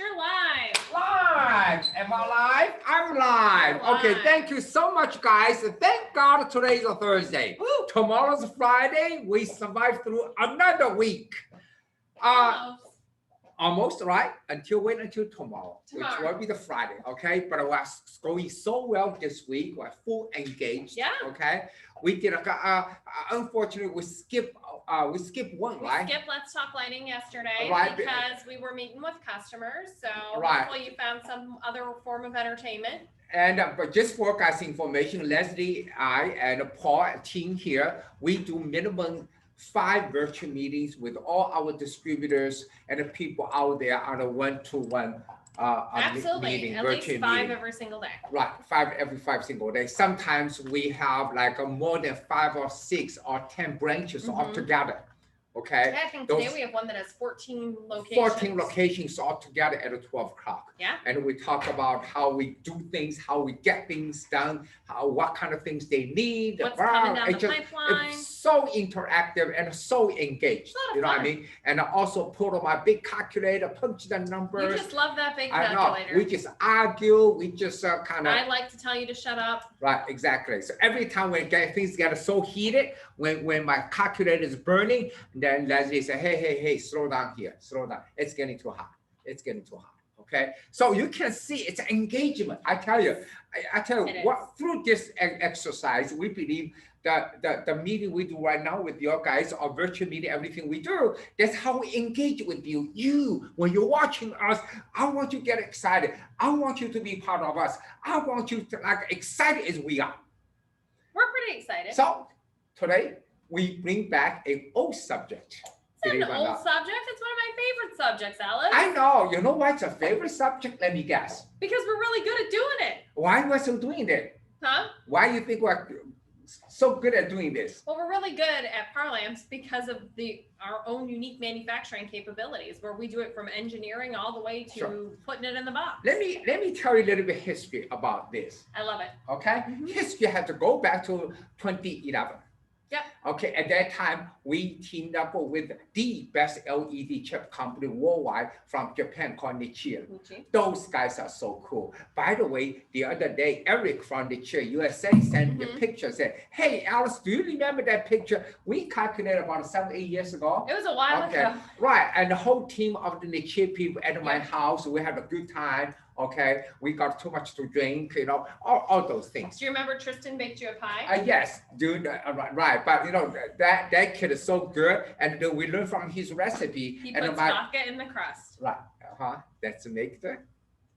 you're live. Live. Am I live? I'm live. Okay, thank you so much, guys. Thank God today's a Thursday. Woo. Tomorrow's Friday. We survived through another week. Almost right wait until tomorrow, which will be the Friday. Okay, but we're going so well this week. We're full engaged. Yeah. Okay, we did unfortunately we skipped one, right? We skipped Let's Talk Lighting yesterday Right. because we were meeting with customers. So Right. hopefully you found some other form of entertainment. And but just for guys' information, Leslie, I, and Paul, team here, we do minimum 5 virtual meetings with all our distributors and the people out there on a one-to-one Absolutely. meeting, At virtual least 5 meeting. every single day. Right, 5 every 5 single day. Sometimes we have like more than 5 or 6 or 10 branches all together. Okay. Yeah, I think today we have one that has 14 locations. 14 locations all together at 12 o'clock. Yeah. And we talk about how we do things, how we get things done, what kind of things they need. What's coming down the pipeline. It's so interactive and so engaged. It's a lot of you know fun. what I mean? And I also put on my big calculator, punch the numbers. You just love that big I calculator. know. We just argue. We just kind of. I like to tell you to shut up. Right, exactly. So every time things get so heated, when my calculator is burning, then Leslie say, hey, slow down here, slow down. It's getting too hot. It's getting too hot. Okay. So you can see it's engagement. I tell you what, through this exercise, we believe that the meeting we do right now with your guys, our virtual meeting, everything we do, that's how we engage with you. When you're watching us, I want you to get excited. I want you to be part of us. I want you to like excited as we are. We're pretty excited. So today we bring back an old subject. It's not an old subject. It's one of my favorite subjects, Alice. I know. You know why it's a favorite subject? Let me guess. Because we're really good at doing it. Why we're so doing it? Huh? Why do you think we're so good at doing this? Well, we're really good at Parlamps because of our own unique manufacturing capabilities, where we do it from engineering all the way to putting it in the box. Let me tell you a little bit of history about this. I love it. Okay, history has to go back to 2011. Yep. Okay, at that time, we teamed up with the best LED chip company worldwide from Japan called Nichia. Those guys are so cool. By the way, the other day, Eric from Nichia USA sent me a picture, said, hey, Alice, do you remember that picture? We calculated about 7-8 years ago. It was a while ago. Right, and the whole team of the Nichia people at my house, we had a good time. Okay, we got too much to drink, you know, all those things. Do you remember Tristan baked you a pie? Yes, dude, right. But you know that kid is so good, and then we learn from his recipe. He puts vodka in the crust. Right, that's make the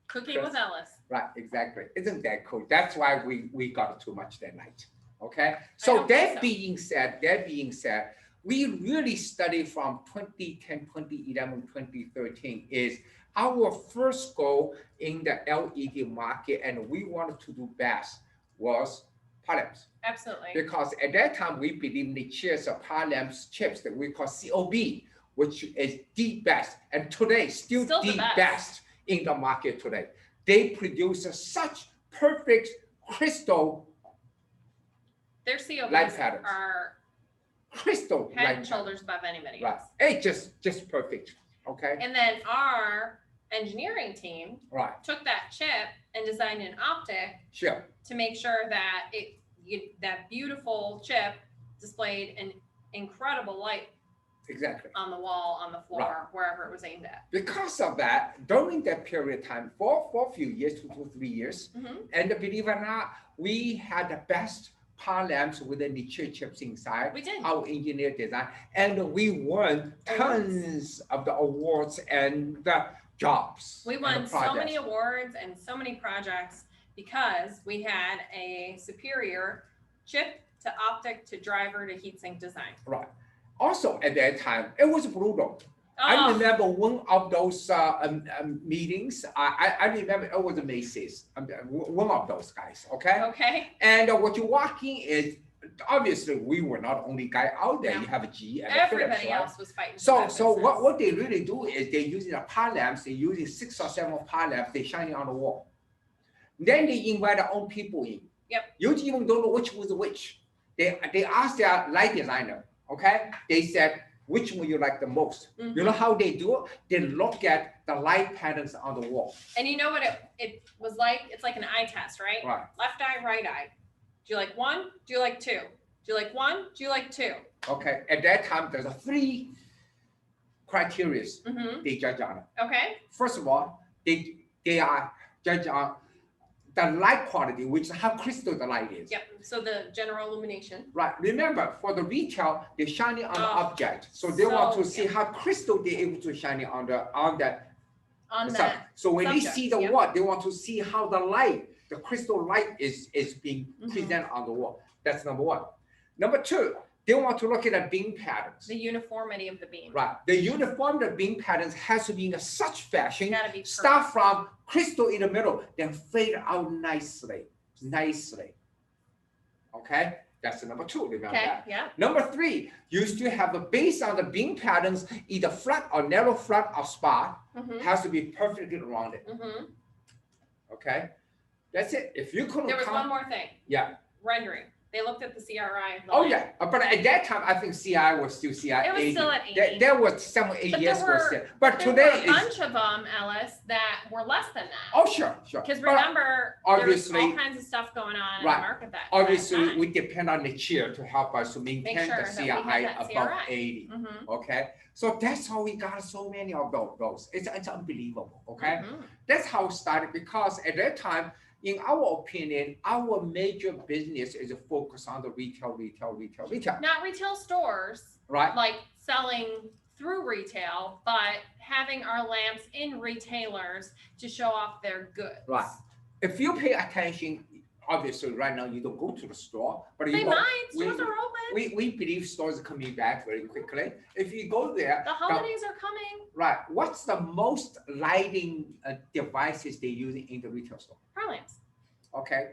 cooking with Ellis. Right, exactly. Isn't that cool? That's why we got too much that night. Okay, so that being said, we really studied from 2010, 2011, 2013 is our first goal in the LED market, and we wanted to do best was Parlamps. Absolutely. Because at that time, we believe Nichia's Parlamps chips that we call COB, which is the best, and today still the best in the market today. They produce such perfect crystal. Their COBs light patterns. Are crystal head and shoulders above anybody else. Right. It's just perfect. Okay. And then our engineering team took that chip and designed an optic to make sure that that beautiful chip displayed an incredible light on the wall, on the floor, wherever it was aimed at. Because of that, during that period of time, for a few years, 2 to 3 years, and believe it or not, we had the best Parlamps with the Nichia chips inside. We did. Our engineer design, and we won tons of the awards and the jobs. We won so many awards and so many projects because we had a superior chip to optic to driver to heatsink design. Right. Also at that time, it was brutal. I remember one of those meetings. I remember it was Macy's. One of those guys. Okay. Okay. And what you walk in is obviously we were not the only guy out there. You have a G and everybody Philips, else was fighting. So what they really do is they're using a Parlamps. They're using 6 or 7 Parlamps. They shine it on the wall. Then they invite their own people in. Yep. You even don't know which was which. They asked their light designer. Okay. They said, which one you like the most. You know how they do it? They look at the light patterns on the wall. And you know what it was like? It's like an eye test, right? Right. Left eye, right eye. Do you like one? Do you like two? Do you like one? Do you like two? Okay. At that time, there's 3 criteria they judge on it. Okay. First of all, they are judged on the light quality, which is how crystal the light is. Yep. So the general illumination. Right. Remember, for the retail, they're shining on the object, so they want to see how crystal they're able to shine it on that. So when they see the wall, they want to see how the light, the crystal light is being presented on the wall. That's number 1. Number 2, they want to look at the beam patterns. The uniformity of the beam. Right. The uniformity of beam patterns has to be in such fashion, start from crystal in the middle, then fade out nicely. Okay? That's the number 2. Remember that. Yeah. Number 3, you still have a base on the beam patterns, either flat or narrow flat or spot, has to be perfectly rounded. Okay? That's it. If you couldn't There was one more thing. Yeah. Rendering. They looked at the CRI. Oh yeah, but at that time I think CI was still CI. It was still at 80. There was 7, 8 years was there. But there today were a bunch of them, Ellis, that were less than that. Oh sure. Because remember, obviously, there was all kinds of stuff going on in the market that. Obviously, we depend on the chair to help us to maintain the CI above 80. Okay, so that's how we got so many of those. It's unbelievable. Okay, that's how it started, because at that time, in our opinion, our major business is focused on the retail. Not retail stores, right? Like selling through retail, but having our lamps in retailers to show off their goods. Right. If you pay attention, obviously right now you don't go to the store, but they might. Stores are open. We believe stores are coming back very quickly. If you go there, the holidays are coming. Right. What's the most lighting devices they use in the retail store? Car lamps. Okay.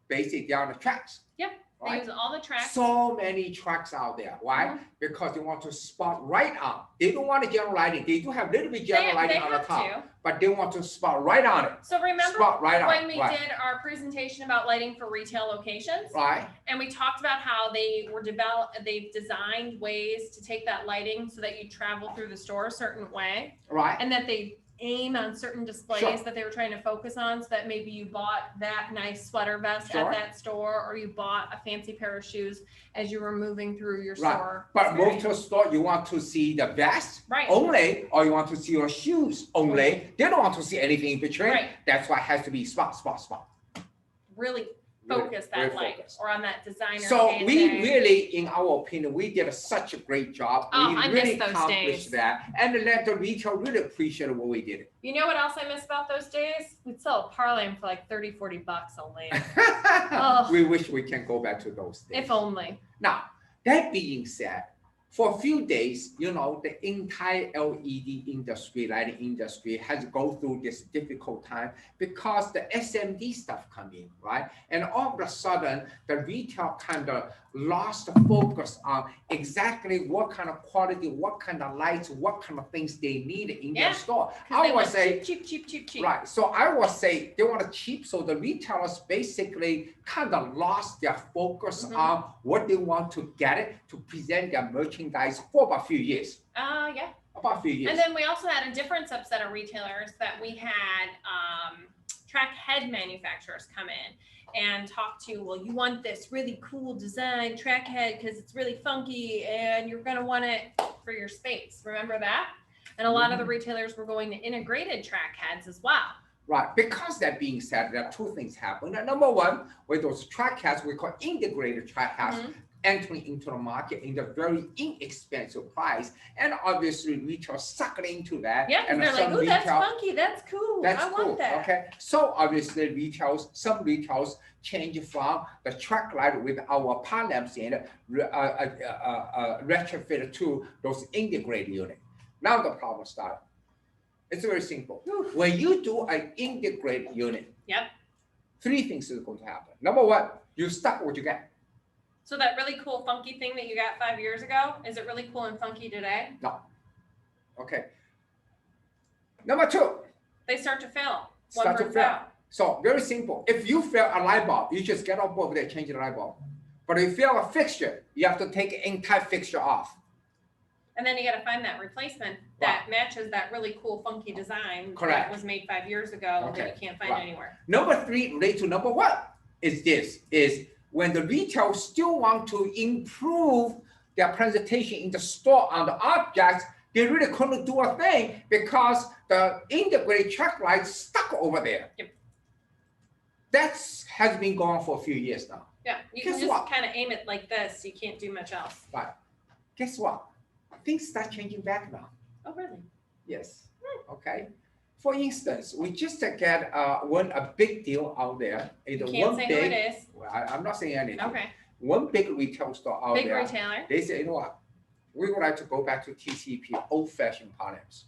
Basically, they are the tracks. Yep. They use all the tracks. So many tracks out there. Why? Because they want to spot right on. They don't want the general lighting. They do have a little bit general lighting on the top, but they want to spot right on it. So remember when we did our presentation about lighting for retail locations? Right. And we talked about how they've designed ways to take that lighting so that you travel through the store a certain way. Right. And that they aim on certain displays that they were trying to focus on, so that maybe you bought that nice sweater vest at that store, or you bought a fancy pair of shoes as you were moving through your store. But move to a store, you want to see the vest only, or you want to see your shoes only. They don't want to see anything in between. That's why it has to be spot. Really focus that light, or on that designer. So we really, in our opinion, we did such a great job. We really accomplished that, and let the retail really appreciate what we did. You know what else I miss about those days? We'd sell a par lamp for like $30-40 a lamp. We wish we can go back to those days. If only. Now, that being said, for a few days, you know, the entire LED industry, lighting industry, has gone through this difficult time because the SMD stuff come in, right? And all of a sudden, the retail kind of lost the focus on exactly what kind of quality, what kind of lights, what kind of things they need in their store. I would say cheap. Right. So I would say they want to cheap. So the retailers basically kind of lost their focus on what they want to get it to present their merchandise for about a few years. Yeah. About a few years. And then we also had a different subset of retailers that we had track head manufacturers come in and talk to, well, you want this really cool design track head because it's really funky and you're going to want it for your space. Remember that? And a lot of the retailers were going to integrated track heads as well. Right. Because that being said, there are 2 things happen. Number 1, with those track heads, we call integrated track heads, entering into the market in a very inexpensive price, and obviously retail sucked into that. Yeah, and they're like, "Oh, that's funky, that's cool, I want that." Okay, so obviously some retails change from the track light with our par lamps in retrofit to those integrated units. Now the problem starts. It's very simple. When you do an integrated unit, 3 things is going to happen. Number 1, you stuck what you get. So that really cool funky thing that you got 5 years ago, is it really cool and funky today? No. Okay. Number 2. They start to fail. So very simple. If you fail a light bulb, you just get off over there, change the light bulb. But if you fail a fixture, you have to take the entire fixture off. And then you got to find that replacement that matches that really cool, funky design that was made 5 years ago that you can't find anywhere. Number 3, related to number 1, is when the retail still want to improve their presentation in the store on the objects, they really couldn't do a thing because the integrated track light stuck over there. Yep. That has been going on for a few years now. Yeah, you can just kind of aim it like this. You can't do much else. Right. Guess what? Things start changing back now. Oh, really? Yes. Okay. For instance, we just get won a big deal out there. You can't say who it is. Well, I'm not saying anything. Okay. One big retail store out there. Big retailer. They say, you know what? We would like to go back to TCP, old-fashioned parlance.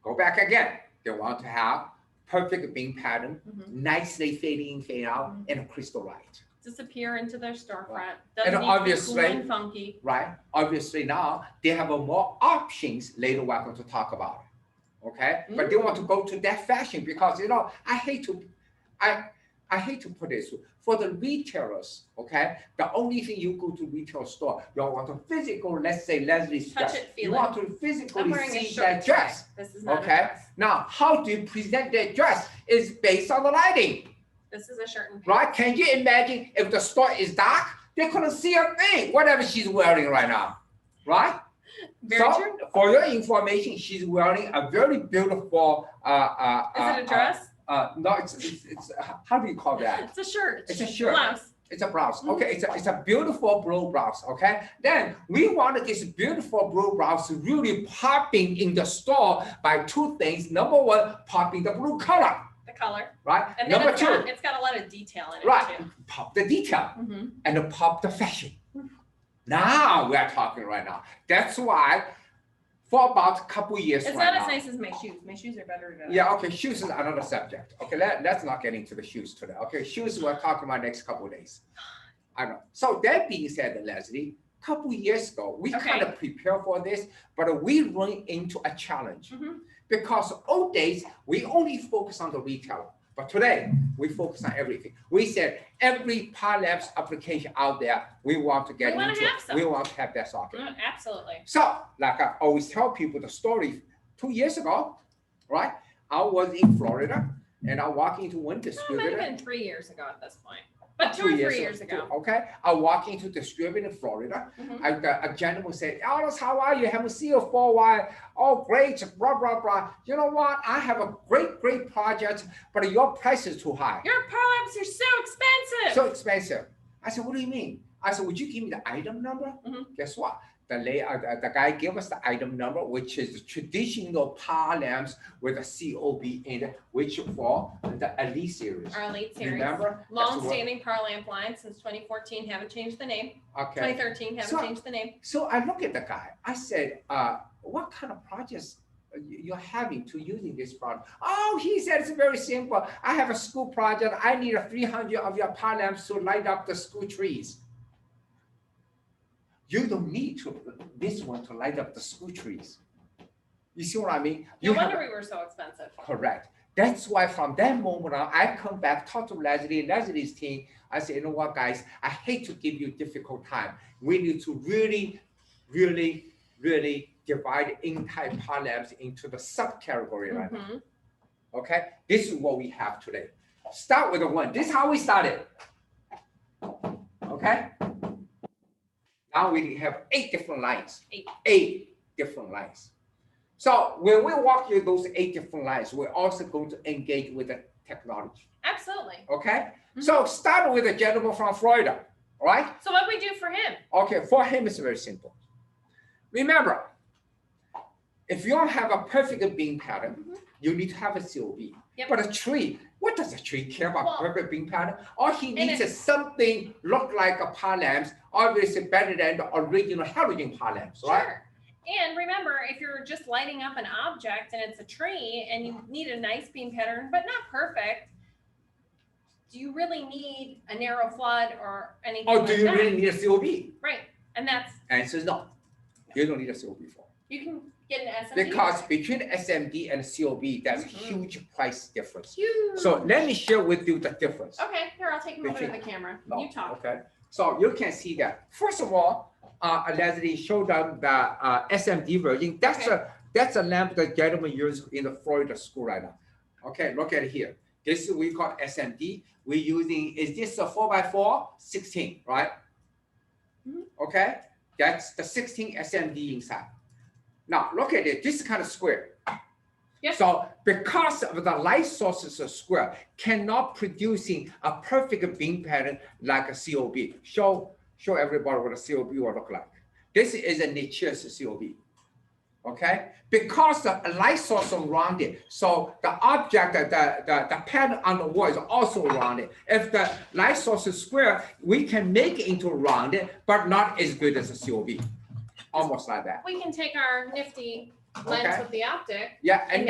Go back again. They want to have perfect beam pattern, nicely fading in, fade out, and a crystal light. Disappear into their storefront. Right. Doesn't And need obviously, to be cool and funky. Right. Obviously now they have more options later we're going to talk about it. Okay. But they want to go to that fashion because I hate to put this for the retailers. Okay. The only thing you go to retail store, you want to physical, let's say Leslie's dress. Touch it, feel you want to physically see that dress. This is not a okay. dress. Now, how do you present that dress is based on the lighting. This is a shirt and pants. Right? Can you imagine if the store is dark, they couldn't see a thing, whatever she's wearing right now, right? Very true. For your information, she's wearing a very beautiful. Is it a dress? No, it's how do you call that? It's a shirt. It's a shirt. Blouse. It's a blouse. Okay, it's a beautiful blue blouse. Okay, then we wanted this beautiful blue blouse really popping in the store by 2 things. Number 1, popping the blue color. Color. Right. And then Number 2, it's got a lot of detail in it right. too. Pop the detail and pop the fashion. Now we are talking right now. That's why for about a couple years it's right not now, as nice as my shoes. My shoes are better than yeah, okay, shoes is another subject. Okay, let's not get into the shoes today. Okay, shoes we're talking about next couple of days. I know. So that being said, Leslie, a couple years ago, we kind of prepared for this, but we run into a challenge. Because old days, we only focus on the retailer. But today, we focus on everything. We said every parlance application out there, we want to get into it. We want to have that socket. Absolutely. So, like I always tell people the story, 2 years ago, right? I was in Florida, and I walked into one distributor. It might have been 3 years ago at this point. But 2 or 3 years ago. Okay. I walk into distributor in Florida. A gentleman said, Alice, how are you? Haven't seen you for a while. Oh, great. Blah, blah, blah. You know what? I have a great project, but your price is too high. Your parlamps are so expensive. So expensive. I said, what do you mean? I said, would you give me the item number? Guess what? The guy gave us the item number, which is the traditional power lamps with a COB in it, which for the Elite series. Our Elite series. Remember? Long-standing power lamp line since 2014, haven't changed the name. Okay. 2013, haven't changed the name. So I look at the guy. I said, what kind of projects you're having to using this product? Oh, he said it's very simple. I have a school project. I need 300 of your power lamps to light up the school trees. You don't need this one to light up the school trees. You see what I mean? No wonder we were so expensive. Correct. That's why from that moment on, I come back, talk to Leslie's team. I say, you know what, guys, I hate to give you a difficult time. We need to really divide in-type power lamps into the subcategory right now. Okay? This is what we have today. Start with the 1. This is how we started. Okay? Now we have 8 different lines. 8 different lines. So when we walk through those 8 different lines, we're also going to engage with the technology. Absolutely. Okay? So start with a gentleman from Florida, all right? So what do we do for him? Okay, for him it's very simple. Remember, if you don't have a perfect beam pattern, you need to have a COB. But a tree, what does a tree care about perfect beam pattern? All he needs is something look like a power lamps, obviously better than the original halogen power lamps, right? Sure. And remember, if you're just lighting up an object and it's a tree and you need a nice beam pattern, but not perfect, do you really need a narrow flood or anything like that? Or do you really need a COB? Right. And that's... Answer is no. You don't need a COB for. You can get an SMD. Because between SMD and COB, there's a huge price difference. Huge. So let me share with you the difference. Okay, here, I'll take him over to the camera. You talk. Okay. So you can see that. First of all, Leslie showed them the SMD version. That's a lamp that gentlemen use in the Florida school right now. Okay, look at it here. This is we call SMD. We're using, is this a 4x4? 16, right? Okay, that's the 16 SMD inside. Now look at it, this is kind of square. Yep. So because of the light sources of square, cannot producing a perfect beam pattern like a COB. Show everybody what a COB will look like. This is a nicheous COB. Okay, because the light source is rounded, so the object, the pattern on the wall is also rounded. If the light source is square, we can make it into rounded, but not as good as a COB. Almost like that. We can take our nifty lens with the optic. Yeah, and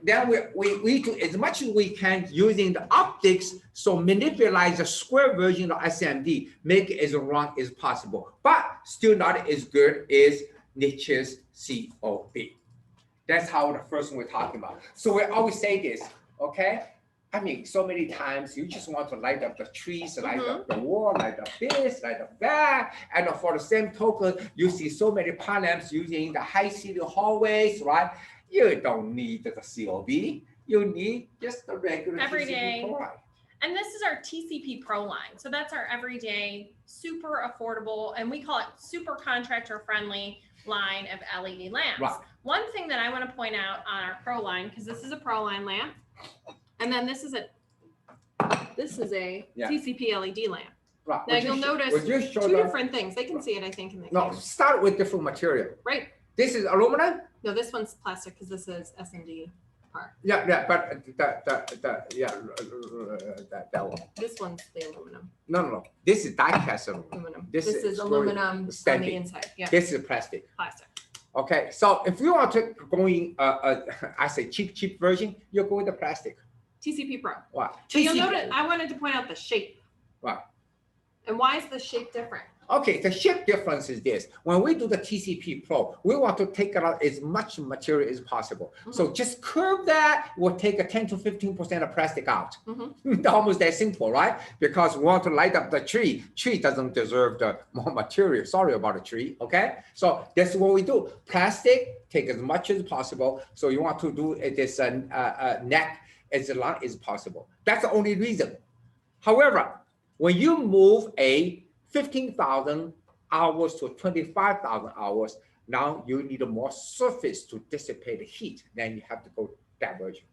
then we do as much as we can using the optics, so manipulate the square version of SMD, make it as round as possible, but still not as good as nicheous COB. That's how the first one we're talking about. So we always say this, okay? I mean, so many times you just want to light up the trees, light up the wall, light up this, light up that. And for the same token, you see so many power lamps using the high ceiling hallways, right? You don't need the COB. You need just the regular everyday TCP Pro line. And this is our TCP Pro line. So that's our everyday, super affordable, and we call it super contractor friendly line of LED lamps. Right. One thing that I want to point out on our Pro line, because this is a Pro line lamp, and then this is a TCP LED lamp. Right. Now you'll notice two different things. They can see it, I think, in the camera. Start with different material. Right. This is aluminum? No, this one's plastic because this is SMD part. Yeah, but that one. This one's the aluminum. No. This is die-cast aluminum. This is aluminum on the inside. Yeah. This is plastic. Plastic. Okay, so if you want to go in, I say cheap version, you go with the plastic. TCP Pro. Wow. So you'll notice, I wanted to point out the shape. Wow. And why is the shape different? Okay, the shape difference is this. When we do the TCP Pro, we want to take out as much material as possible. So just curve that, we'll take a 10 to 15% of plastic out. Almost that simple, right? Because we want to light up the tree. Tree doesn't deserve the more material. Sorry about the tree, okay? So that's what we do. Plastic, take as much as possible. So you want to do this neck as long as possible. That's the only reason. However, when you move a 15,000 hours to 25,000 hours, now you need a more surface to dissipate the heat. Then you have to go that version.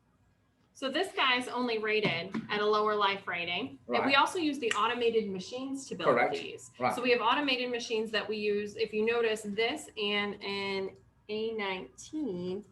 So this guy's only rated at a lower life rating. Right. And we also use the automated machines to build these. Right. So we have automated machines that we use. If you notice, this and an A19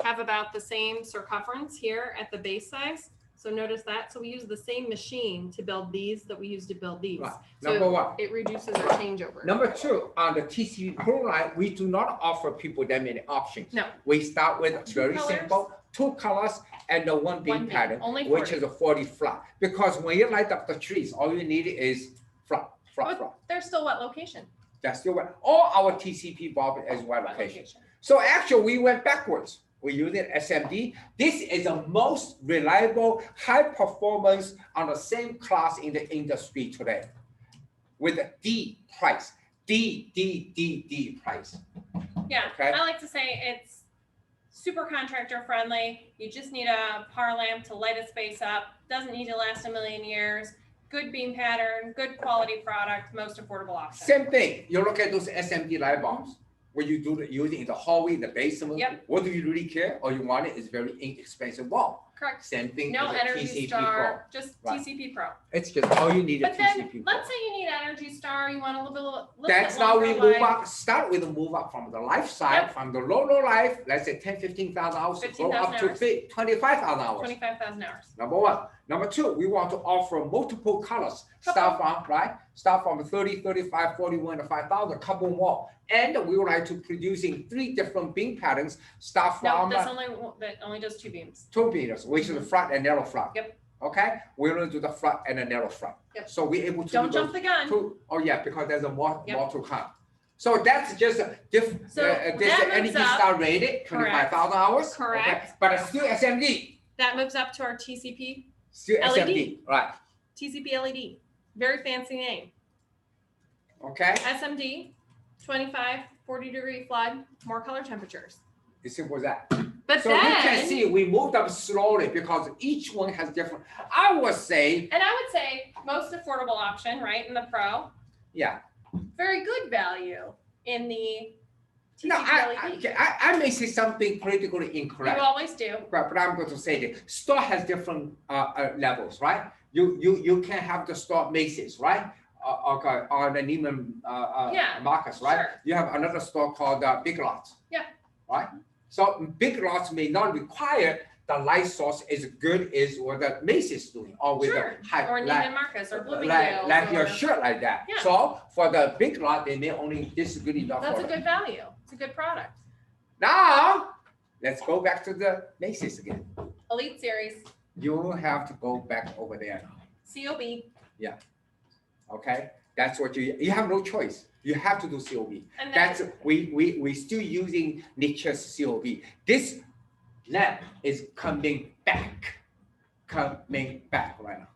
have about the same circumference here at the base size. So notice that. So we use the same machine to build these that we use to build these. Right. Number so one. It reduces our changeover. Number two, on the TCP Pro line, we do not offer people that many options. No. We start with very simple, 2 colors and the one beam pattern, which is a 40 flat. Because when you light up the trees, all you need is flat. They're still what location? That's still what. All our TCP bulb is what location. So actually, we went backwards. We use it SMD. This is the most reliable, high performance on the same class in the industry today, with a D price, D price. Yeah, okay. I like to say it's super contractor friendly. You just need a power lamp to light a space up. Doesn't need to last a million years. Good beam pattern, good quality product, most affordable option. Same thing. You look at those SMD light bulbs. When you do using in the hallway, in the basement, what do you really care? All you want is very inexpensive bulb. Correct. Same thing. No as Energy TCP Star, Pro. just TCP Pro. It's just all you need. But then, let's say you need Energy Star, you want a little That's how we move up. Start with a move up from the life side, from the low life. Let's say 10, 15,000 hours. Go up to 25,000 hours. 25,000 hours. Number one. Number two, we want to offer multiple colors. Start from 30, 35, 41, and 5,000, couple more. And we would like to producing 3 different beam patterns. Start from that only does 2 beams. 2 beams, which is the front and narrow front. Yep. Okay, we're going to do the front and the narrow front. Yep. So we're able to don't jump the gun. Oh yeah, because there's a more to come. So that's just a different. So this Energy Star rated 25,000 hours. Correct. Okay. But it's still SMD. That moves up to our TCP. Still LED. SMD, right? TCP LED. Very fancy name. Okay. SMD. 25, 40-degree flood, more color temperatures. You see what's that? But so then, you can see we moved up slowly because each one has different. I would say most affordable option, right, in the Pro. Yeah. Very good value in the TCP No, LED. I may say something politically incorrect. You always do. But I'm going to say that store has different levels, right? You can have the store Macy's, right? Okay, or the Neiman Marcus, right? Sure. You have another store called Big Lots. Yeah. Right? So Big Lots may not require the light source as good as what the Macy's doing, or with sure. a high, or Neiman Marcus or Bloomingdale's. like your shirt like that. Yeah. So for the Big Lot, they may only this is good enough. That's a good value. It's a good product. Now, let's go back to the Macy's again. Elite Series. You have to go back over there now. COB. Yeah. Okay. That's what you have no choice. You have to do COB. And that's we still using nature's COB. This lamp is coming back right now.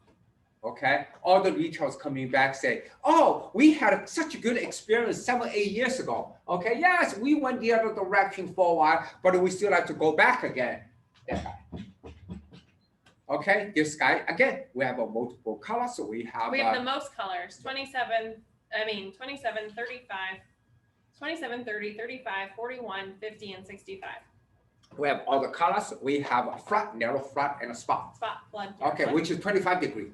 Okay, all the retailers coming back say, oh, we had such a good experience 7-8 years ago. Okay, yes, we went the other direction for a while, but we still have to go back again. That guy. Okay, this guy again, we have a multiple colors. So we have the most colors, 27, 35, 27, 30, 35, 41, 50, and 65. We have all the colors. We have a flat, narrow, flat, and a spot. Spot, flood. Okay, flood. which is 25 degrees.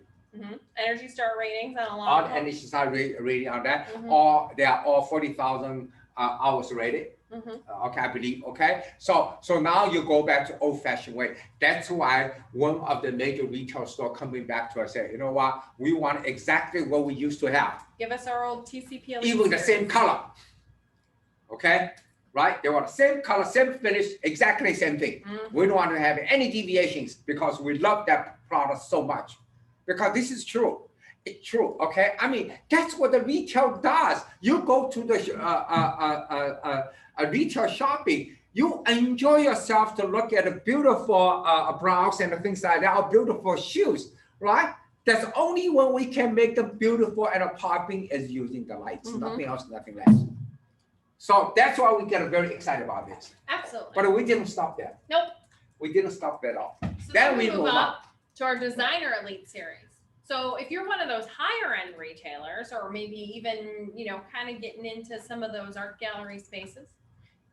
Energy Star ratings on a long All Energy Star rating on that. All they are all 40,000 hours rated. Okay, I believe. Okay, so now you go back to old-fashioned way. That's why one of the major retail store coming back to us say, you know what, we want exactly what we used to have. Give us our old TCP. Even the same color. Okay, right? They want the same color, same finish, exactly same thing. We don't want to have any deviations because we love that product so much. Because this is true. It's true, okay? I mean, that's what the retail does. You go to the retail shopping, you enjoy yourself to look at a beautiful blouse and things like that, or beautiful shoes, right? That's only when we can make them beautiful and popping is using the lights, nothing else, nothing less. So that's why we get very excited about this. Absolutely. But we didn't stop there. Nope. We didn't stop there at all. So then we move on to our Designer Elite Series. So if you're one of those higher end retailers, or maybe even, kind of getting into some of those art gallery spaces,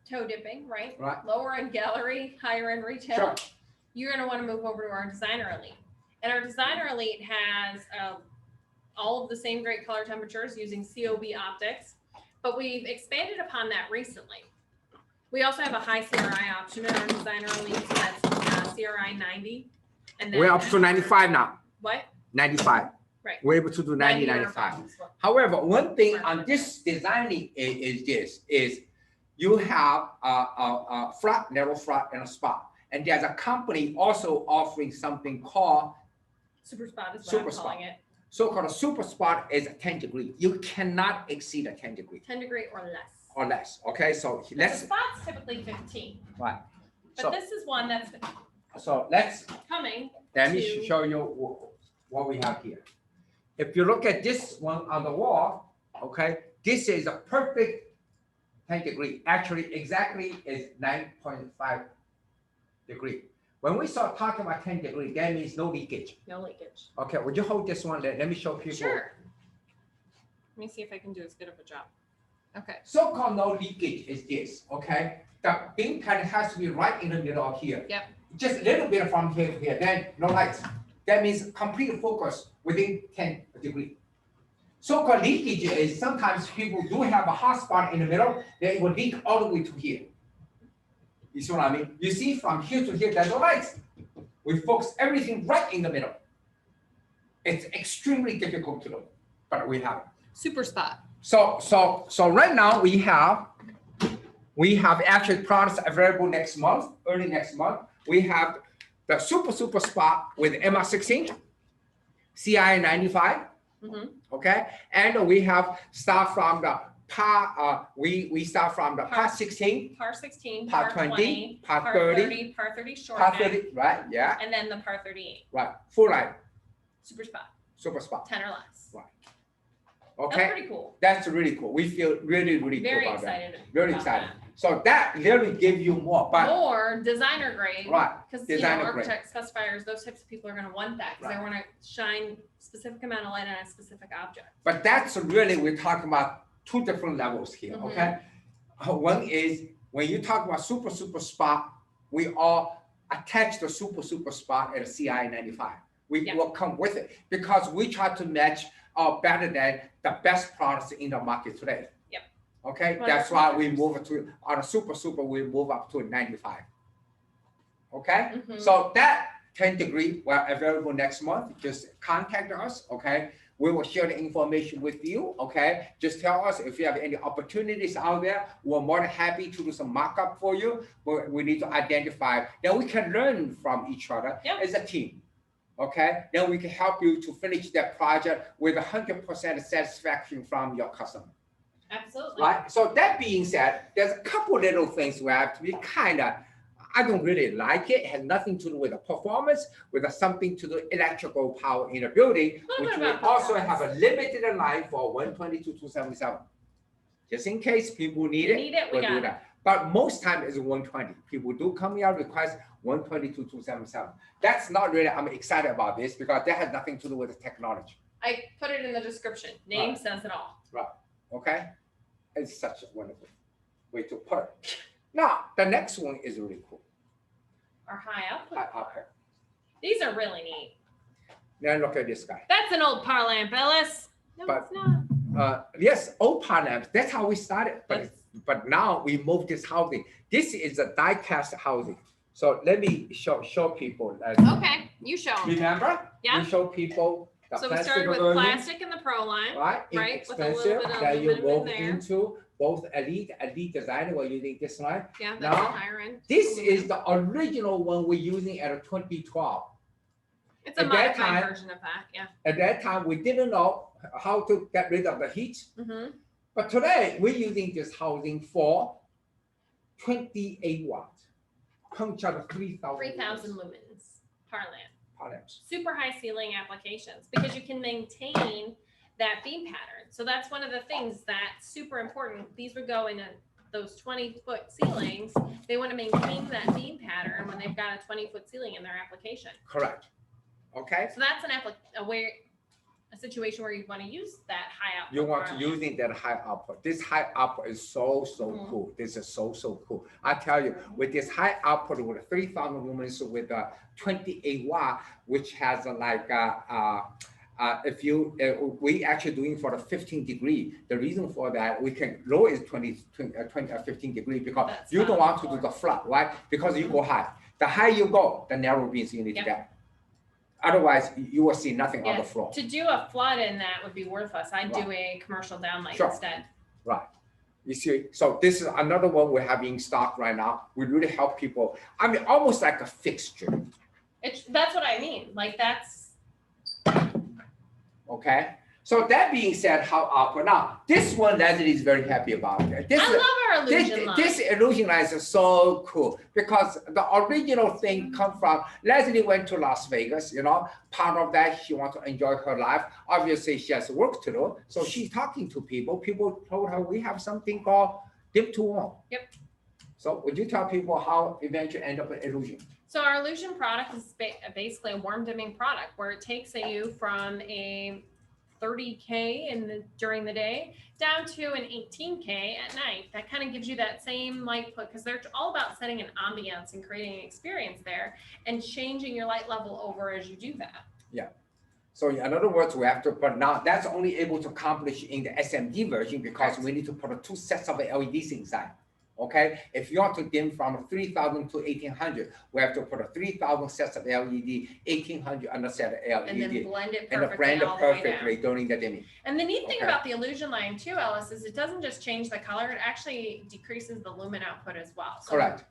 toe dipping, right? Lower end gallery, higher end retail. Sure. You're going to want to move over to our Designer Elite. And our Designer Elite has all of the same great color temperatures using COB optics, but we've expanded upon that recently. We also have a high CRI option in our Designer Elite, so that's CRI 90. And we're up to 95 now. What? 95. Right. We're able to do 90, 95. However, one thing on this designing is you have a flat, narrow flat, and a spot. And there's a company also offering something called Super Spot is what I'm calling it. So-called a super spot is 10 degrees. You cannot exceed a 10 degree. 10 degree or less. Or less. Okay, so let's. The spot's typically 15. Right. But this is one that's. So let's. Coming. Let me show you what we have here. If you look at this one on the wall, okay, this is a perfect 10 degree. Actually, exactly is 9.5 degree. When we start talking about 10 degree, that means no leakage. No leakage. Okay, would you hold this one? Let me show people. Sure. Let me see if I can do as good of a job. Okay. So-called no leakage is this, okay? The beam pan has to be right in the middle of here. Yep. Just a little bit from here to here, then no lights. That means complete focus within 10 degrees. So-called leakage is sometimes people do have a hot spot in the middle, they will leak all the way to here. You see what I mean? You see from here to here, there's no lights. We focus everything right in the middle. It's extremely difficult to do, but we have it. Super spot. So right now we have actually products available next month, early next month. We have the super spot with MR16, CI 95, okay, and we have start from the par. We start from the par 16, par 16, par 20, par 30, par 30 short, par 30, right? Yeah, and then the par 38. Right, full line. Super spot. Super spot. 10 or less. Right. Okay. That's pretty cool. That's really cool. We feel really, really Very cool about excited. that. Very excited. So that literally give you more. But more designer grade. Right. Because Designer architects, specifiers, those types of people are going to want that because they want to shine specific amount of light on a specific object. But that's really, we're talking about two different levels here, okay? One is when you talk about super spot, we all attach the super spot at a CI 95. We will come with it because we try to match better than the best products in the market today. Yep. Okay, that's why we move to on a super, we move up to a 95. Okay, so that 10 degree, we're available next month. Just contact us, okay? We will share the information with you, okay? Just tell us if you have any opportunities out there. We're more than happy to do some mock-up for you, but we need to identify. Then we can learn from each other as a team, okay? Then we can help you to finish that project with 100% satisfaction from your customer. Absolutely. Right, so that being said, there's a couple little things we have to be I don't really like it. It has nothing to do with the performance, with something to do with electrical power in a building, which we also have a limited life for 122.277. Just in case people need it, we'll do that. But most time is 120. People do come here request 122.277. That's not really, I'm excited about this because that has nothing to do with the technology. I put it in the description. Name says it all. Right, okay? It's such a wonderful way to put it. Now, the next one is really cool. Our high output. High output. These are really neat. Now look at this guy. That's an old power lamp, Ellis. No, but, it's not. Yes, old power lamps. That's how we started. But now we moved this housing. This is a die-cast housing. So let me show people. Okay, you show them. Remember? Yeah. We show people. So we started with plastic in the Pro line. Right. With a little bit of that you move there. into both elite design. We're using this line. Yeah, that's now, a higher end. This is the original one we're using at a 2012. It's a modified version of that. Yeah. At that time, we didn't know how to get rid of the heat. But today, we're using this housing for 28 watts. Punch out 3,000 lumens. Power lamp. Lamps. Super high ceiling applications because you can maintain that beam pattern. So that's one of the things that's super important. These would go in those 20-foot ceilings. They want to maintain that beam pattern when they've got a 20-foot ceiling in their application. Correct. Okay. So that's a situation where you want to use that high output. You want to using that high output. This high output is so cool. This is so cool. I tell you, with this high output with 3,000 lumens with a 28 watt, which has we actually doing for the 15 degree. The reason for that we can lower is 15 degree because you don't want to do the flat, right? Because you go high. The higher you go, the narrow beams you need to get. Otherwise, you will see nothing on the floor. To do a flood in that would be worthless. I'd do a commercial downlight instead. Right. You see, so this is another one we have in stock right now. We really help people. I mean, almost like a fixture. That's what I mean. Like that's. Okay. So that being said, now this one Leslie is very happy about. I love our illusion line. This illusion line is so cool because the original thing come from Leslie went to Las Vegas. Part of that she wants to enjoy her life. Obviously, she has work to do, so she's talking to people. People told her we have something called dim to warm. Yep. So would you tell people how eventually end up with illusion? So our illusion product is basically a warm dimming product where it takes you from a 30K during the day down to an 18K at night. That kind of gives you that same light put because they're all about setting an ambiance and creating an experience there and changing your light level over as you do that. Yeah. So in other words, we have to, but now that's only able to accomplish in the SMD version because we need to put 2 sets of LEDs inside. Okay, if you want to dim from 3,000 to 1,800, we have to put 3,000 sets of LED, 1,800 on the set of LED. And then blend it perfectly during the dimming. And the neat thing about the illusion line too, Ellis, is it doesn't just change the color, it actually decreases the lumen output as well. So correct.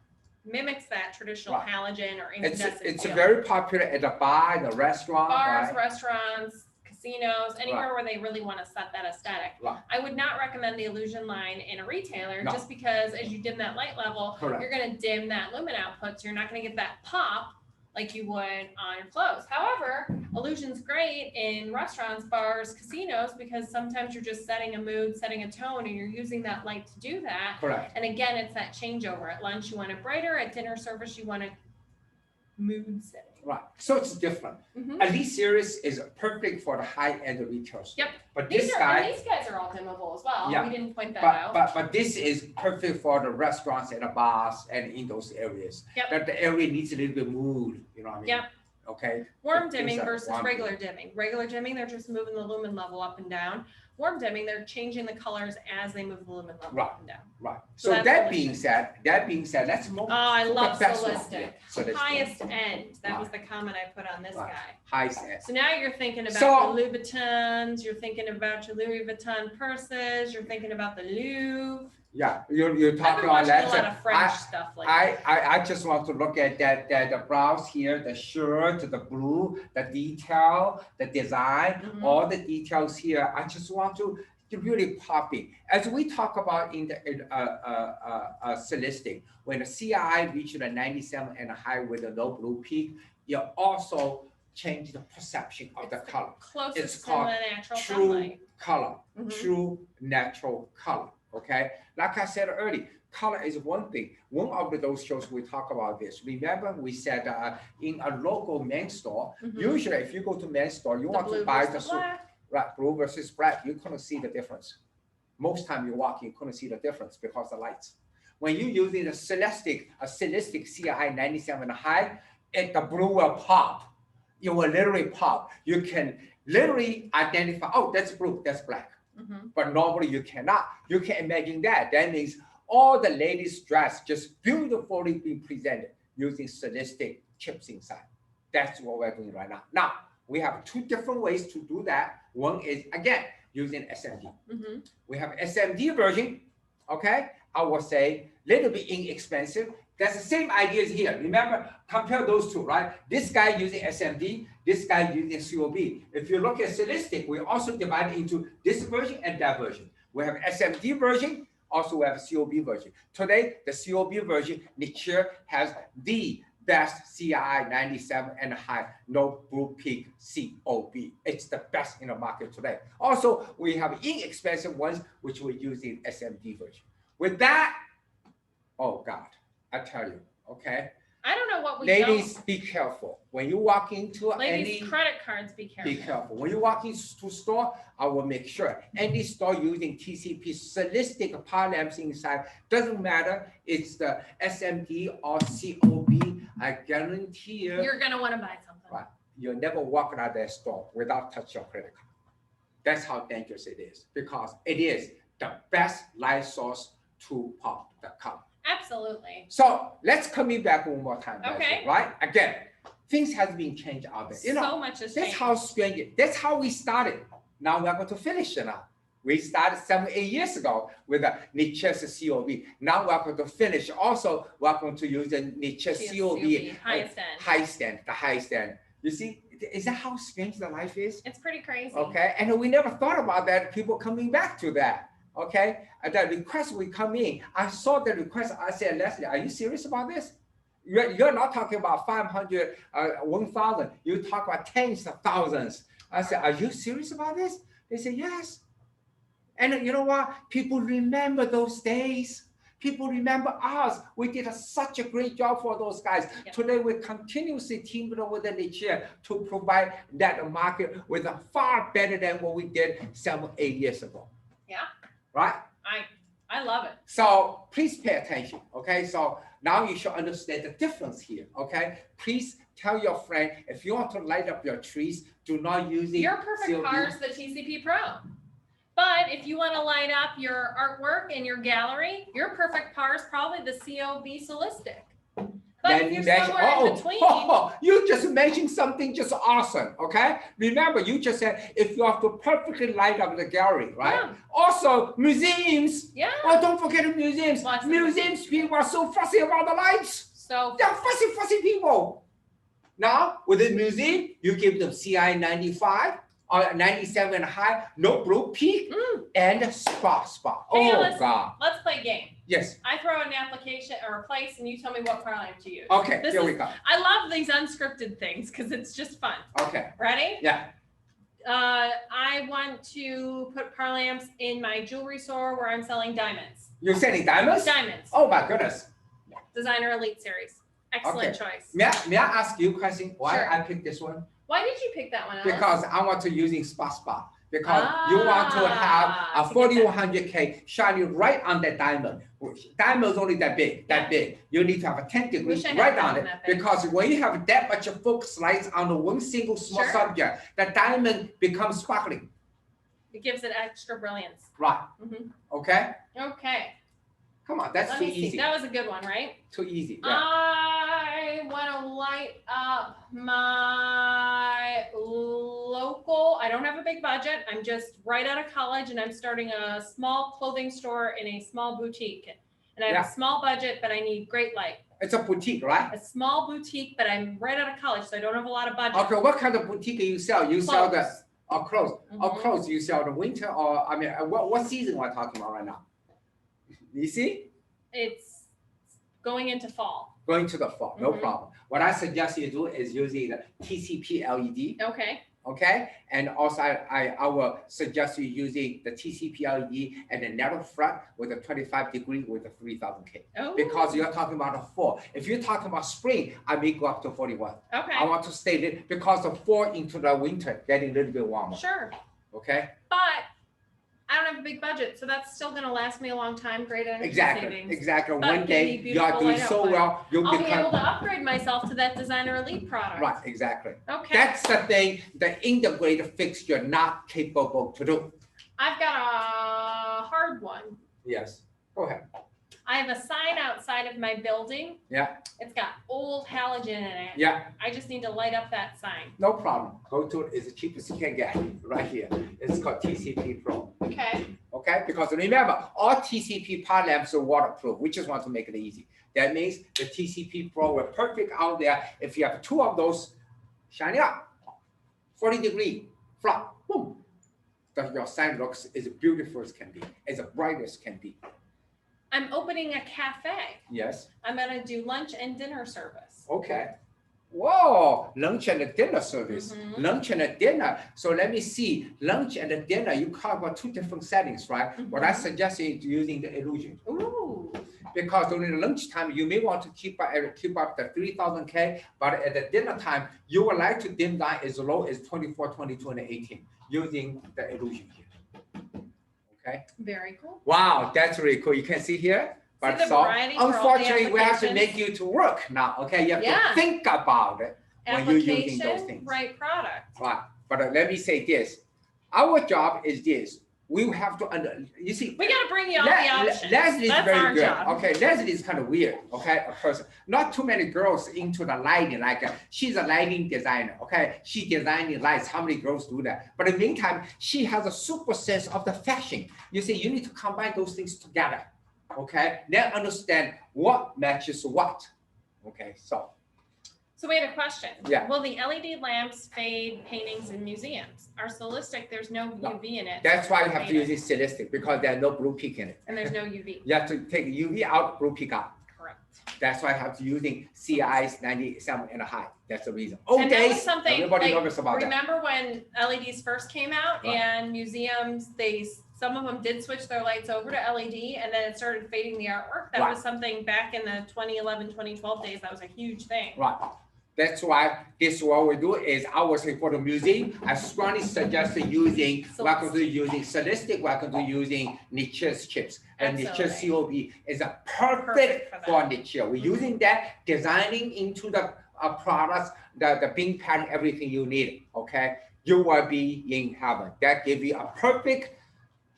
Mimics that traditional halogen or incandescent. It's very popular at the bar, the restaurant. Bars, restaurants, casinos, anywhere where they really want to set that aesthetic. I would not recommend the illusion line in a retailer just because as you dim that light level, you're going to dim that lumen output. So you're not going to get that pop like you would on clothes. However, illusion's great in restaurants, bars, casinos, because sometimes you're just setting a mood, setting a tone, and you're using that light to do that. Correct. And again, it's that changeover. At lunch, you want it brighter. At dinner service, you want it mood setting. Right. So it's different. Mm-hmm. Elite series is perfect for the high-end retail store. Yep. But these this guy, these guys are all dimmable as well. Yeah. We didn't point that out. But this is perfect for the restaurants and the bars and in those areas. Yep. That the area needs a little bit mood, you know what I mean? Yep. Okay. Warm dimming versus regular dimming. Regular dimming, they're just moving the lumen level up and down. Warm dimming, they're changing the colors as they move the lumen level up and down. Right. So So that being said, let's move. Oh, I love the best one. Solistic. Yeah, so that's Highest end. That Right. was the comment I put on this Right. guy. highest end. So now you're thinking about So- your Louboutins, you're thinking about your Louis Vuitton purses, you're thinking about the Louvre. Yeah, you're I've been talking about watching that. a lot of French stuff like that. I just want to look at that the blouse here, the shirt, the blue, the detail, the design, Mhm. all the details here. I just want to really popping. As we talk about in the Celestic, when the CI reached the 97 and high with a low blue peak, you also change the perception of the color. Closest It's to called the natural True sunlight. color, Mhm. true natural color. Okay, like I said earlier, color is one thing. One of those shows we talk about this. Remember, we said in a local men's store, Mhm. usually if you go to men's store, you The want blue to buy the versus suit. black. Right, blue versus black, you couldn't see the difference. Most time you walk, you couldn't see the difference because of the lights. When you using a Celestic CI 97 high, the blue will pop. It will literally pop. You can literally identify, oh, that's blue, that's black. Mhm. But normally you cannot. You can imagine that. That means all the ladies' dress just beautifully being presented using Celestic chips inside. That's what we're doing right now. Now, we have two different ways to do that. One is, again, using SMD. Mhm. We have SMD version, okay? I will say little bit inexpensive. That's the same ideas here. Remember, compare those two, right? This guy using SMD, this guy using COB. If you look at Celestic, we also divide into this version and that version. We have SMD version, also we have COB version. Today, the COB version, Nichia has the best CI 97 and high, no blue peak COB. It's the best in the market today. Also, we have inexpensive ones, which we use in SMD version. With that, oh God, I tell you, okay? I don't know what we Ladies, be careful. When you walk into Ladies, any, credit cards, be careful. be careful. When you walk into store, I will make sure any store using TCP Celestic power lamps inside, doesn't matter, it's the SMD or COB, I guarantee you, You're gonna want to buy something. right, you'll never walk out of that store without touching your credit card. That's how dangerous it is, because it is the best light source to pop the color. Absolutely. So let's come back one more time, Okay. right? Again, things has been changed out there. You know, So much has that's changed. how strange it. That's how we started. Now we're going to finish it now. We started 7-8 years ago with the Nichia COB. Now we're going to finish. Also, we're going to use the Nichia COB highest end. highest end, the highest end. You see, is that how strange the life is? It's pretty crazy. Okay, and we never thought about that. People coming back to that. Okay, and the request will come in. I saw the request. I said, Leslie, are you serious about this? You're not talking about 500, 1,000. You talk about tens of thousands. I said, are you serious about this? They said, yes. And you know what? People remember those days. People remember us. We did such a great job for those guys. Yep. Today, we continuously teamed up with the Nichia to provide that market with a far better than what we did 7-8 years ago. Yeah. Right? I love it. So please pay attention, okay? So now you should understand the difference here, okay? Please tell your friend, if you want to light up your trees, do not use it. Your perfect par is the TCP Pro. But if you want to light up your artwork in your gallery, your perfect par is probably the COB Solistic. But if you're somewhere in between. You just mentioned something just awesome, okay? Remember, you just said if you have to perfectly light up the gallery, right? Yeah. Also, museums. Yeah. Oh, don't forget the museums. Lots of Museums people are so fussy about the lights. So They're fussy people. Now, with the museum, you give them CI 95, 97 and high, no blue peak, and spot. Hey, Oh, God. Let's play a game. Yes. I throw an application or a place, and you tell me what power lamp to use. Okay, here we go. I love these unscripted things because it's just fun. Okay. Ready? Yeah. I want to put power lamps in my jewelry store where I'm selling diamonds. You're selling diamonds? Diamonds. Oh, my goodness. Designer Elite Series. Excellent choice. May I ask you a question? Why Sure. I picked this one? Why did you pick that one, Alice? Because I want to using spot. Because you want to have a 4100K shining right on that diamond. Diamond is only that big. You need to have a 10 degrees right on it. Because when you have that much focus lights on the one single small subject, the diamond becomes sparkling. It gives it extra brilliance. Right. Okay? Okay. Come on, that's too easy. That was a good one, right? Too easy. Yeah. I want to light up my local. I don't have a big budget. I'm just right out of college, and I'm starting a small clothing store in a small boutique. And I have a small budget, but I need great light. It's a boutique, right? A small boutique, but I'm right out of college, so I don't have a lot of budget. Okay, what kind of boutique do you sell? You sell the clothes. Clothes. You sell the winter, or I mean, what season we're talking about right now? You see? It's going into fall. Going to the fall, no problem. What I suggest you do is using the TCP LED. Okay. Okay, and also I will suggest you using the TCP LED and the narrow front with a 25 degree with a 3000K. Oh. Because you're talking about the fall. If you're talking about spring, I may go up to 41. Okay. I want to stay there because the fall into the winter getting a little bit warmer. Sure. Okay. But I don't have a big budget, so that's still going to last me a long time. Great energy savings. Exactly. But one day you are doing so well, I'll be able to upgrade myself to that Designer Elite product. Right, exactly. Okay. That's the thing the integrated fixture not capable to do. I've got a hard one. Yes. Go ahead. I have a sign outside of my building. Yeah. It's got old halogen in it. Yeah. I just need to light up that sign. No problem. Go to it. It's the cheapest you can get right here. It's called TCP Pro. Okay. Okay. Because remember, all TCP power lamps are waterproof. We just want to make it easy. That means the TCP Pro will perfect out there. If you have two of those shining up, 40 degree flat, boom. Your sign looks as beautiful as can be, as bright as can be. I'm opening a cafe. Yes. I'm going to do lunch and dinner service. Okay. Whoa, lunch and a dinner service. Lunch and a dinner. So let me see. Lunch and a dinner, you cover two different settings, right? What I suggest is using the illusion. Ooh. Because during the lunchtime, you may want to keep up the 3000K, but at the dinner time, you would like to dim down as low as 24, 22, and 18 using the illusion here. Okay. Very cool. Wow, that's really cool. You can see here. But so unfortunately, we have to make you to work now. Okay, you have to think about it when you're using those things. Right product. Right. But let me say this: our job is this. We have to you see. We got to bring you all the options. Leslie is very good. Job. Okay, Leslie is kind of weird. Okay, a person. Not too many girls into the lighting. Like she's a lighting designer. Okay, she designing lights. How many girls do that? But in the meantime, she has a super sense of the fashion. You see, you need to combine those things together. Okay, then understand what matches what. Okay, so we have a question. Yeah. Will the LED lamps fade paintings in museums? Our Solistic, there's no UV in it. That's why you have to use it Solistic because there's no blue peak in it. And there's no UV. You have to take UV out, blue peak out. Correct. That's why I have to using CIs 97 and a high. That's the reason. And that was something, everybody nervous about that. Remember when LEDs first came out and museums, some of them did switch their lights over to LED and then it started fading the artwork. That was something back in the 2011, 2012 days. That was a huge thing. Right. That's why this what we do is I would say for the museum, I strongly suggest using welcome to using Solistic, welcome to using Niche's chips. And Niche's COB is a perfect for Niche. We're using that, designing into the products, the beam pattern, everything you need. Okay, you will be in heaven. That gives you a perfect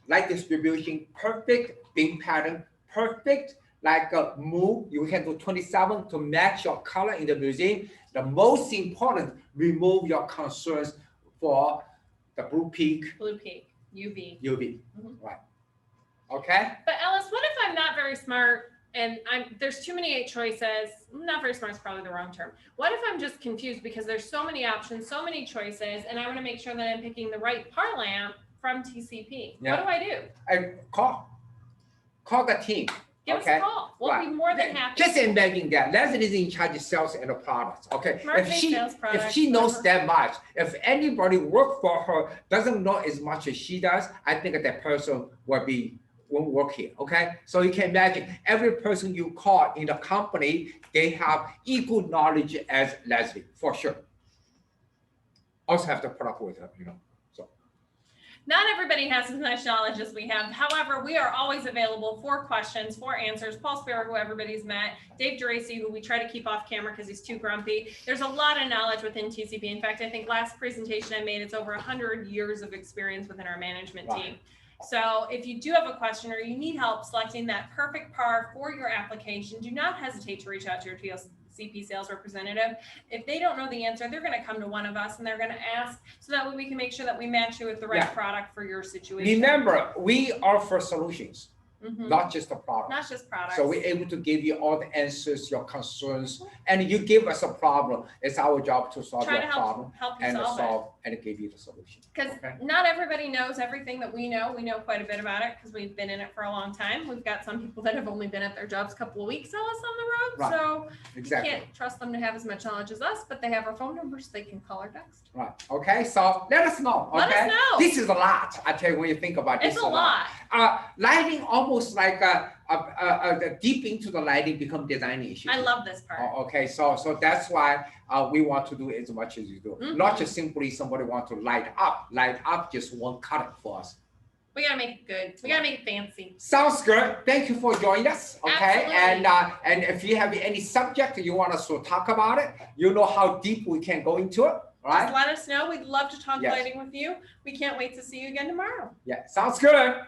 light distribution, perfect beam pattern, perfect like a move. You can do 27 to match your color in the museum. The most important, remove your concerns for the blue peak. Blue peak, UV. UV, right. Okay? But Alice, what if I'm not very smart and there's too many choices. Not very smart is probably the wrong term. What if I'm just confused because there's so many options, so many choices, and I want to make sure that I'm picking the right par lamp from TCP? Yeah. What do I do? Call the team. Give us a call. We'll be more than happy. Just imagine that Leslie is in charge of sales and the products. Okay, if she knows that much, if anybody work for her doesn't know as much as she does, I think that person won't work here. Okay, so you can imagine every person you call in the company, they have equal knowledge as Leslie for sure. Also have the product with her, Not everybody has as much knowledge as we have. However, we are always available for questions, for answers. Paul Sparrow, who everybody's met, Dave Geraci, who we try to keep off camera because he's too grumpy. There's a lot of knowledge within TCP. In fact, I think last presentation I made, it's over 100 years of experience within our management team. So if you do have a question or you need help selecting that perfect par for your application, do not hesitate to reach out to your TCP sales representative. If they don't know the answer, they're going to come to one of us and they're going to ask, so that way we can make sure that we match you with the right product for your situation. Remember, we offer solutions, not just a product. Not just products. So we're able to give you all the answers, your concerns, and you give us a problem. It's our job to solve your problem and give you the solution. Because not everybody knows everything that we know. We know quite a bit about it because we've been in it for a long time. We've got some people that have only been at their jobs a couple of weeks, tell us on the road. So you can't trust them to have as much knowledge as us, but they have our phone numbers. They can call or text. Right. Okay. So let us know. Okay. Let us know. This is a lot. I tell you, when you think about this, it's a lot. Lighting almost like deep into the lighting become design issue. I love this part. Okay, so that's why we want to do as much as you do. Not just simply somebody want to light up just one color for us. We gotta make it good. We gotta make it fancy. Sounds good. Thank you for joining us. Okay, absolutely. And if you have any subject you want us to talk about it, you know how deep we can go into it. Right? Just let us know. We'd love to talk lighting with you. We can't wait to see you again tomorrow. Yeah, sounds good.